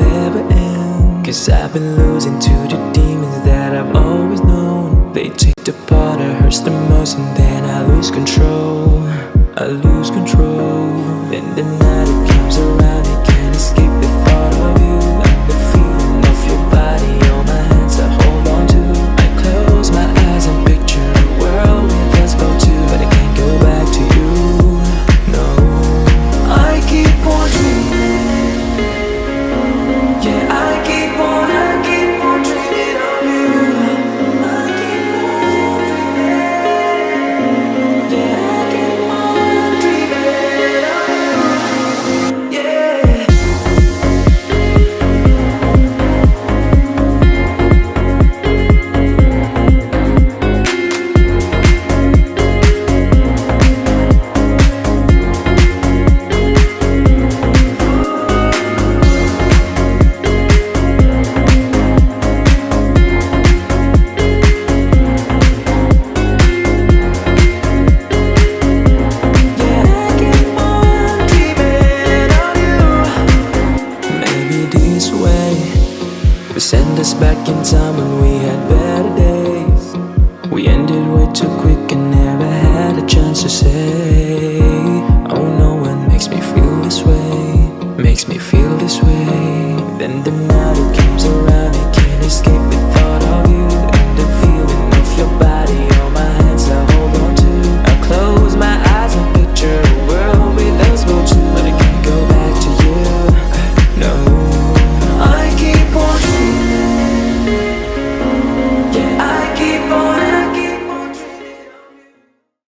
will ever end. 'Cause I've been losing to the demons that I've always known. They take the part that hurts the most, and then I lose control. I lose control. Then the night it comes around, you can't escape the thought of you and the feeling of your body on my hands I hold on to. I close my eyes and picture a world with us both two, but I can't go back to you. No, I keep on dreaming. Yeah, I keep on dreaming of you. I keep on dreaming. Yeah, I keep on dreaming of you. Yeah. Send us back in time when we had better days. We ended way too quick and never had a chance to say, oh, no one makes me feel this way, makes me feel this way. Then the night